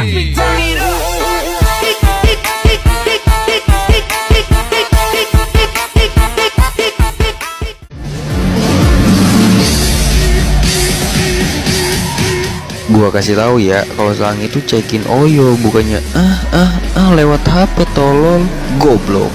Gua kasih tahu ya, kalau selang itu cekin Oyo, bukannya lewat HP tolol, goblok.